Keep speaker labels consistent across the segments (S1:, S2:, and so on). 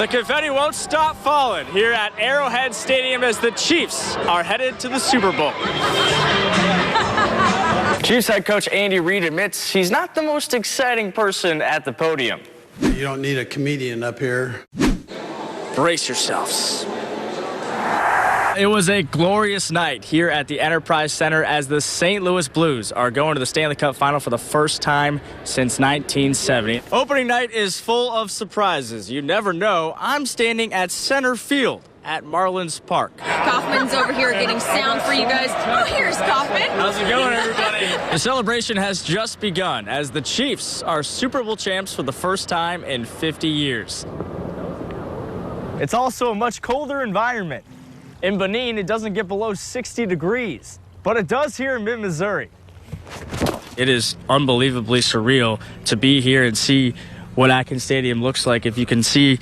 S1: The confetti won't stop falling here at Arrowhead Stadium as the Chiefs are headed to the Super Bowl. Chiefs head coach Andy Reid admits he's not the most exciting person at the podium.
S2: You don't need a comedian up here.
S1: Brace yourselves. It was a glorious night here at the Enterprise Center as the St. Louis Blues are going to the Stanley Cup Final for the first time since 1970. Opening night is full of surprises. You never know. I'm standing at center field at Marlins Park.
S3: Kauffman's over here getting sound for you guys. Oh, here's Kauffman.
S1: How's it going, everybody? The celebration has just begun as the Chiefs are Super Bowl champs for the first time in 50 years. It's also a much colder environment. In Benin, it doesn't get below 60 degrees, but it does here in mid-Missouri. It is unbelievably surreal to be here and see what Atkins Stadium looks like. If you can see,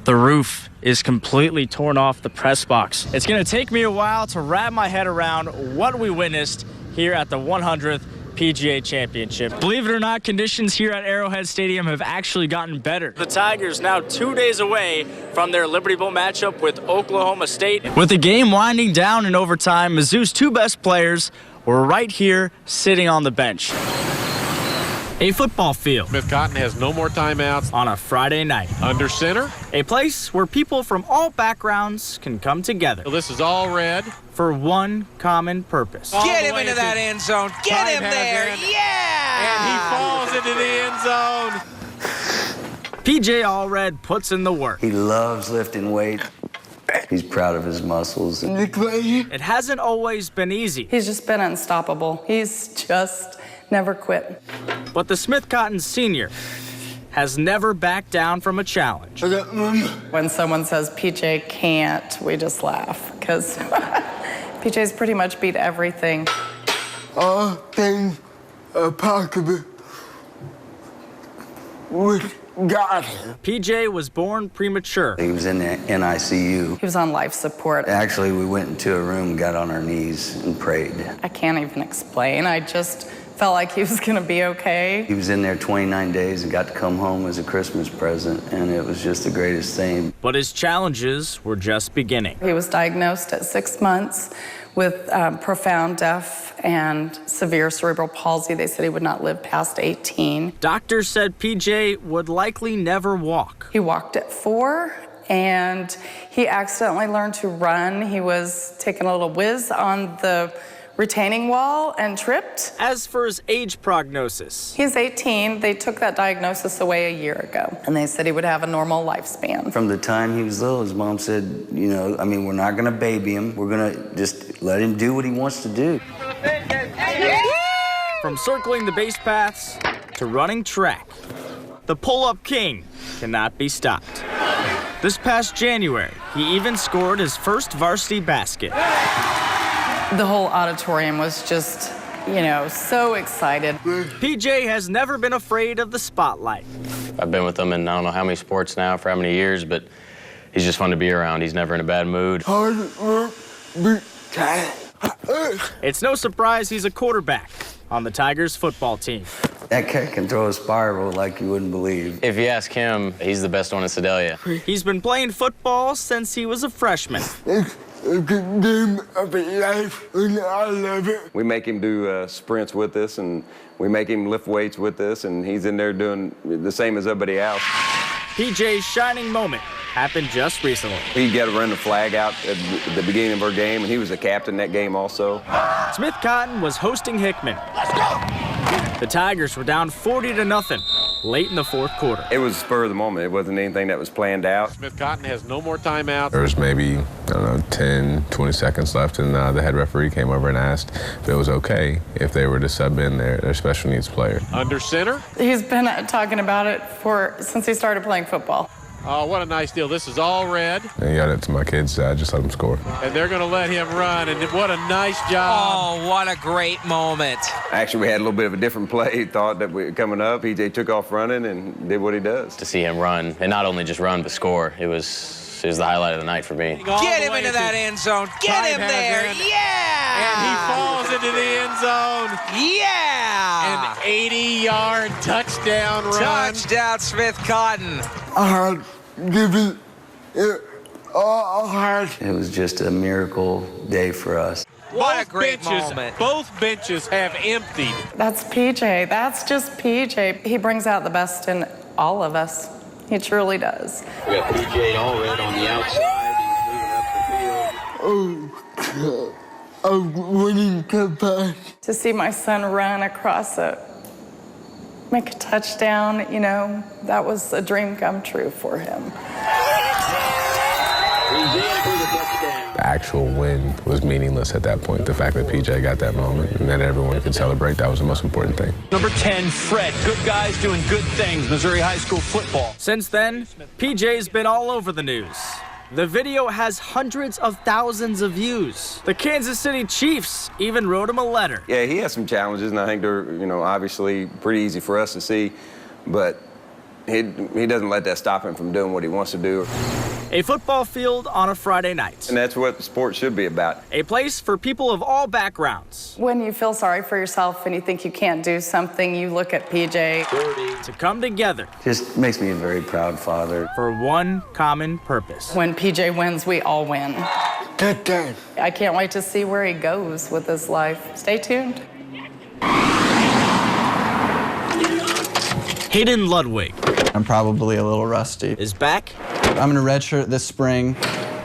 S1: the roof is completely torn off the press box. It's going to take me a while to wrap my head around what we witnessed here at the 100th PGA Championship. Believe it or not, conditions here at Arrowhead Stadium have actually gotten better. The Tigers now 2 days away from their Liberty Bowl matchup with Oklahoma State. With the game winding down in overtime, Mizzou's two best players were right here sitting on the bench. A football field.
S4: Smith Cotton has no more timeouts.
S1: On a Friday night.
S4: Under center.
S1: A place where people from all backgrounds can come together.
S4: So this is all red.
S1: For one common purpose.
S5: Get him into that end zone. Get him there. Yeah!
S4: And he falls into the end zone.
S1: PJ Allred puts in the work.
S6: He loves lifting weight. He's proud of his muscles.
S1: It hasn't always been easy.
S7: He's just been unstoppable. He's just never quit.
S1: But the Smith Cotton Sr. has never backed down from a challenge.
S7: When someone says PJ can't, we just laugh because PJ's pretty much beat everything.
S8: All things are possible with God.
S1: PJ was born premature.
S6: He was in the NICU.
S7: He was on life support.
S6: Actually, we went into a room, got on our knees, and prayed.
S7: I can't even explain. I just felt like he was going to be okay.
S6: He was in there 29 days and got to come home as a Christmas present, and it was just the greatest thing.
S1: But his challenges were just beginning.
S7: He was diagnosed at 6 months with profound deaf and severe cerebral palsy. They said he would not live past 18.
S1: Doctors said PJ would likely never walk.
S7: He walked at 4, and he accidentally learned to run. He was taking a little whiz on the retaining wall and tripped.
S1: As for his age prognosis,
S7: he's 18. They took that diagnosis away a year ago, and they said he would have a normal lifespan.
S6: From the time he was little, his mom said, you know, I mean, we're not going to baby him. We're going to just let him do what he wants to do.
S1: From circling the base paths to running track, the pull-up king cannot be stopped. This past January, he even scored his first varsity basket.
S7: The whole auditorium was just, you know, so excited.
S1: PJ has never been afraid of the spotlight.
S9: I've been with him in I don't know how many sports now, for how many years, but he's just fun to be around. He's never in a bad mood.
S1: It's no surprise he's a quarterback on the Tigers football team.
S6: That kid can throw a spiral like you wouldn't believe.
S9: If you ask him, he's the best one in Sedalia.
S1: He's been playing football since he was a freshman.
S8: Game of life, and I love it.
S10: We make him do sprints with us, and we make him lift weights with us, and he's in there doing the same as everybody else.
S1: PJ's shining moment happened just recently.
S10: He got to run the flag out at the beginning of our game, and he was the captain that game also.
S1: Smith Cotton was hosting Hickman. Let's go! The Tigers were down 40-0 late in the fourth quarter.
S10: It was spur of the moment. It wasn't anything that was planned out.
S4: Smith Cotton has no more timeouts.
S11: There was maybe, I don't know, 10, 20 seconds left, and the head referee came over and asked if it was okay if they were to sub in their special needs player.
S4: Under center.
S7: He's been talking about it since he started playing football.
S4: Oh, what a nice deal. This is all red.
S11: And yelled it to my kids, just let them score.
S4: And they're going to let him run, and what a nice job.
S5: Oh, what a great moment.
S10: Actually, we had a little bit of a different play. Thought that we were coming up. PJ took off running and did what he does.
S9: To see him run, and not only just run, but score, it was the highlight of the night for me.
S5: Get him into that end zone. Get him there. Yeah!
S4: And he falls into the end zone.
S5: Yeah!
S4: An 80-yard touchdown run.
S5: Touchdown, Smith Cotton.
S8: I had given
S6: It was just a miracle day for us.
S5: What a great moment.
S4: Both benches have emptied.
S7: That's PJ. That's just PJ. He brings out the best in all of us. He truly does.
S9: We got PJ Allred on the outside. He's moving up the field.
S8: I'm winning comeback.
S7: To see my son run across it, make a touchdown, you know, that was a dream come true for him.
S11: The actual win was meaningless at that point. The fact that PJ got that moment and that everyone could celebrate, that was the most important thing.
S12: Number 10, Fred. Good guys doing good things. Missouri high school football.
S1: Since then, PJ's been all over the news. The video has hundreds of thousands of views. The Kansas City Chiefs even wrote him a letter.
S10: Yeah, he has some challenges, and I think they're, obviously pretty easy for us to see, but he doesn't let that stop him from doing what he wants to do.
S1: A football field on a Friday night.
S10: And that's what sports should be about.
S1: A place for people of all backgrounds.
S7: When you feel sorry for yourself and you think you can't do something, you look at PJ.
S1: To come together.
S6: Just makes me a very proud father.
S1: For one common purpose.
S7: When PJ wins, we all win.
S8: Good day.
S7: I can't wait to see where he goes with his life. Stay tuned.
S1: Hayden Ludwig.
S13: I'm probably a little rusty.
S1: Is back.
S13: I'm in a redshirt this spring.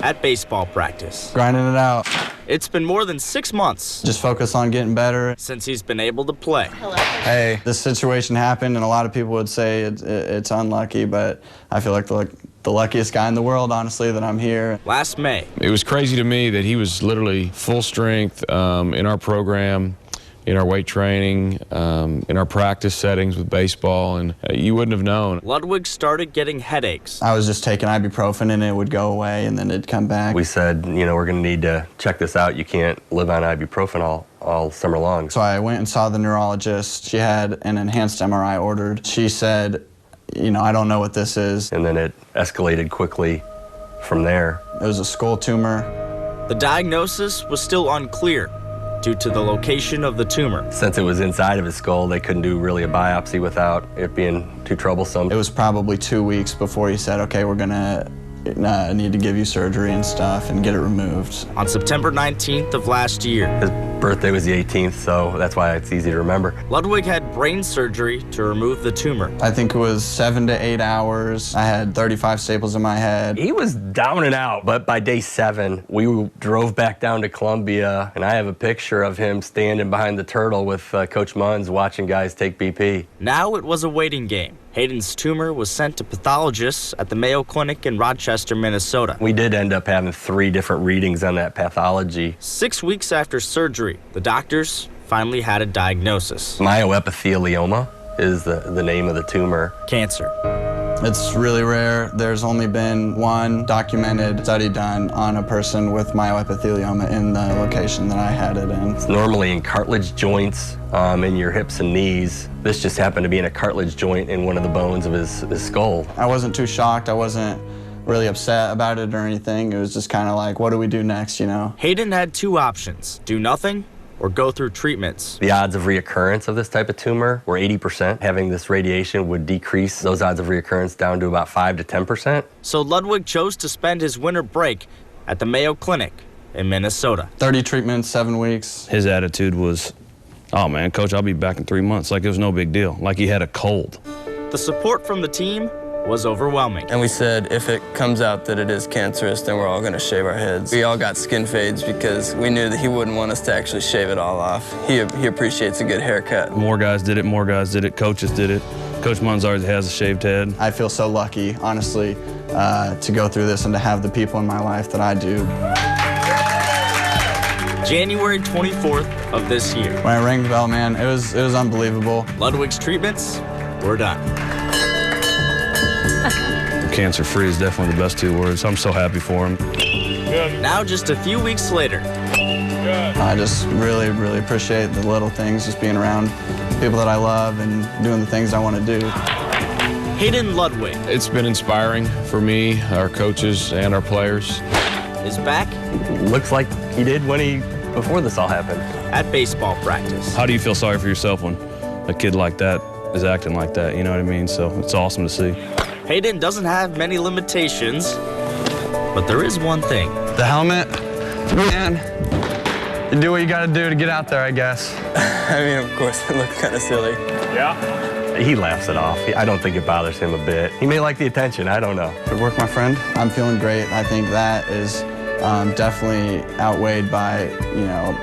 S1: At baseball practice.
S13: Grinding it out.
S1: It's been more than 6 months.
S13: Just focus on getting better.
S1: Since he's been able to play.
S13: Hello. Hey, this situation happened, and a lot of people would say it's unlucky, but I feel like the luckiest guy in the world, honestly, that I'm here.
S1: Last May.
S14: It was crazy to me that he was literally full strength in our program, in our weight training, in our practice settings with baseball, and you wouldn't have known.
S1: Ludwig started getting headaches.
S13: I was just taking ibuprofen and it would go away and then it'd come back.
S9: We said, we're going to need to check this out. You can't live on ibuprofen all summer long.
S13: So I went and saw the neurologist. She had an enhanced MRI ordered. She said, I don't know what this is.
S9: And then it escalated quickly from there.
S13: It was a skull tumor.
S1: The diagnosis was still unclear due to the location of the tumor.
S9: Since it was inside of his skull, they couldn't do really a biopsy without it being too troublesome.
S13: It was probably 2 weeks before he said, okay, we're gonna need to give you surgery and stuff and get it removed.
S1: On September 19th of last year.
S9: His birthday was the 18th, so that's why it's easy to remember.
S1: Ludwig had brain surgery to remove the tumor.
S13: I think it was 7 to 8 hours. I had 35 staples in my head.
S9: He was down and out, but by day 7, we drove back down to Columbia, and I have a picture of him standing behind the turtle with Coach Munns watching guys take BP.
S1: Now it was a waiting game. Hayden's tumor was sent to pathologists at the Mayo Clinic in Rochester, Minnesota.
S9: We did end up having 3 different readings on that pathology.
S1: 6 weeks after surgery, the doctors finally had a diagnosis.
S9: Myoepithelioma is the name of the tumor.
S1: Cancer.
S13: It's really rare. There's only been one documented study done on a person with myoepithelioma in the location that I had it in.
S9: It's normally in cartilage joints in your hips and knees. This just happened to be in a cartilage joint in one of the bones of his skull.
S13: I wasn't too shocked. I wasn't really upset about it or anything. It was just kind of like, what do we do next,
S1: Hayden had 2 options, do nothing or go through treatments.
S9: The odds of reoccurrence of this type of tumor were 80%. Having this radiation would decrease those odds of reoccurrence down to about 5 to 10%.
S1: So Ludwig chose to spend his winter break at the Mayo Clinic in Minnesota.
S13: 30 treatments, 7 weeks.
S14: His attitude was, oh man, coach, I'll be back in 3 months. Like it was no big deal. Like he had a cold.
S1: The support from the team was overwhelming.
S15: And we said if it comes out that it is cancerous, then we're all going to shave our heads. We all got skin fades because we knew that he wouldn't want us to actually shave it all off. He appreciates a good haircut.
S14: More guys did it, coaches did it. Coach Munns already has a shaved head.
S13: I feel so lucky, honestly, to go through this and to have the people in my life that I do.
S1: January 24th of this year.
S13: When I rang the bell, man, it was unbelievable.
S1: Ludwig's treatments were done.
S14: Cancer-free is definitely the best 2 words. I'm so happy for him.
S1: Now just a few weeks later.
S13: I just really, really appreciate the little things, just being around people that I love and doing the things I want to do.
S1: Hayden Ludwig.
S14: It's been inspiring for me, our coaches, and our players.
S1: Is back.
S9: Looks like he did before this all happened.
S1: At baseball practice.
S14: How do you feel sorry for yourself when a kid like that is acting like that, you know what I mean? So it's awesome to see.
S1: Hayden doesn't have many limitations. But there is one thing.
S13: The helmet, man, you do what you got to do to get out there, I guess.
S15: I mean, of course, it looked kind of silly.
S9: Yeah. He laughs it off. I don't think it bothers him a bit. He may like the attention. I don't know.
S13: Good work, my friend. I'm feeling great. I think that is definitely outweighed by,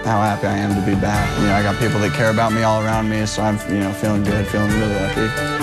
S13: how happy I am to be back. I got people that care about me all around me, so I'm, feeling good, feeling really lucky.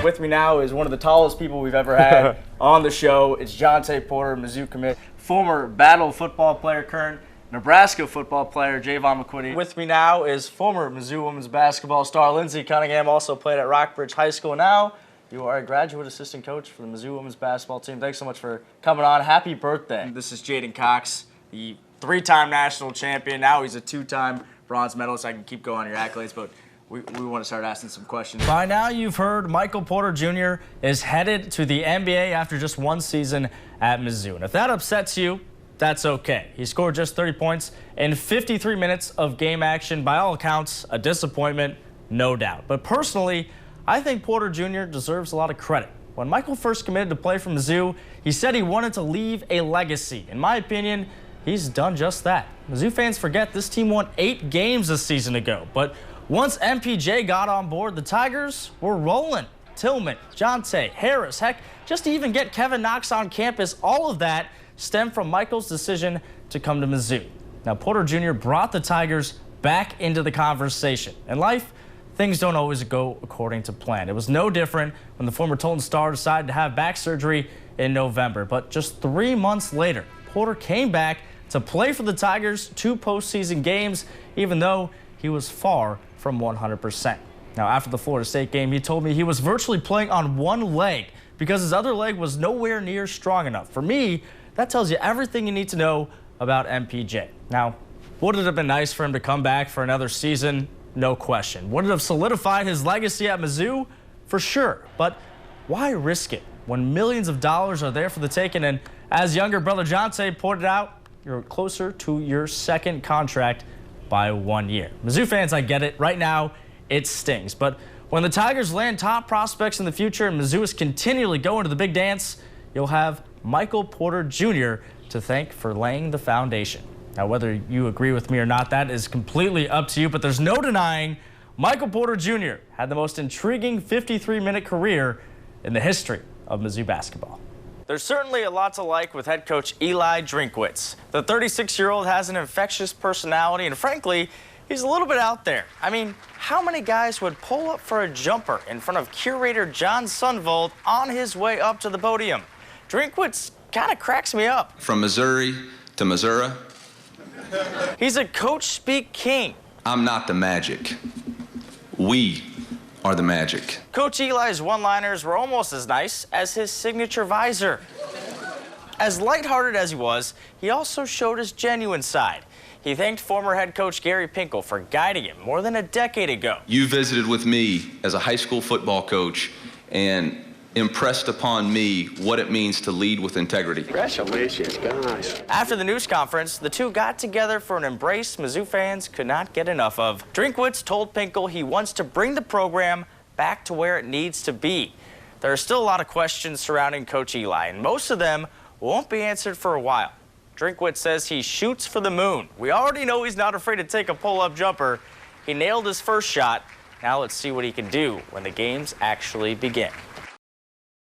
S1: With me now is one of the tallest people we've ever had on the show. It's Jonte Porter, Mizzou commit, former Battle football player, current Nebraska football player, Javon McQuitty. With me now is former Mizzou women's basketball star Lindsey Cunningham, also played at Rockbridge High School. Now you are a graduate assistant coach for the Mizzou women's basketball team. Thanks so much for coming on. Happy birthday. This is Jaden Cox, the 3-time national champion. Now he's a 2-time bronze medalist. I can keep going on your accolades, but we want to start asking some questions. By now you've heard Michael Porter Jr. is headed to the NBA after just one season at Mizzou. And if that upsets you, that's okay. He scored just 30 points in 53 minutes of game action. By all accounts, a disappointment, no doubt. But personally, I think Porter Jr. deserves a lot of credit. When Michael first committed to play for Mizzou, he said he wanted to leave a legacy. In my opinion, he's done just that. Mizzou fans forget this team won 8 games a season ago, but once MPJ got on board, the Tigers were rolling. Tillman, Jonte, Harris, heck, just to even get Kevin Knox on campus, all of that stemmed from Michael's decision to come to Mizzou. Now, Porter Jr. brought the Tigers back into the conversation. In life, things don't always go according to plan. It was no different when the former Tolton star decided to have back surgery in November. But just 3 months later, Porter came back to play for the Tigers 2 postseason games, even though he was far from 100%. Now, after the Florida State game, he told me he was virtually playing on one leg because his other leg was nowhere near strong enough. For me, that tells you everything you need to know about MPJ. Now, would it have been nice for him to come back for another season? No question. Would it have solidified his legacy at Mizzou? For sure. But why risk it when millions of dollars are there for the taking? And as younger brother Jonte pointed out, you're closer to your second contract by 1 year. Mizzou fans, I get it. Right now, it stings. But when the Tigers land top prospects in the future and Mizzou is continually going to the big dance, you'll have Michael Porter Jr. to thank for laying the foundation. Now, whether you agree with me or not, that is completely up to you, but there's no denying Michael Porter Jr. had the most intriguing 53-minute career in the history of Mizzou basketball. There's certainly a lot to like with head coach Eli Drinkwitz. The 36-year-old has an infectious personality, and frankly, he's a little bit out there. I mean, how many guys would pull up for a jumper in front of curator John Sunvold on his way up to the podium? Drinkwitz kind of cracks me up.
S16: From Missouri to Missouri.
S1: He's a coach speak king.
S16: I'm not the magic. We are the magic.
S1: Coach Eli's one-liners were almost as nice as his signature visor. As lighthearted as he was, he also showed his genuine side. He thanked former head coach Gary Pinkel for guiding him more than a decade ago.
S16: You visited with me as a high school football coach and impressed upon me what it means to lead with integrity.
S17: Congratulations, guys.
S1: After the news conference, the two got together for an embrace Mizzou fans could not get enough of. Drinkwitz told Pinkel he wants to bring the program back to where it needs to be. There are still a lot of questions surrounding Coach Eli, and most of them won't be answered for a while. Drinkwitz says he shoots for the moon. We already know he's not afraid to take a pull-up jumper. He nailed his first shot. Now let's see what he can do when the games actually begin.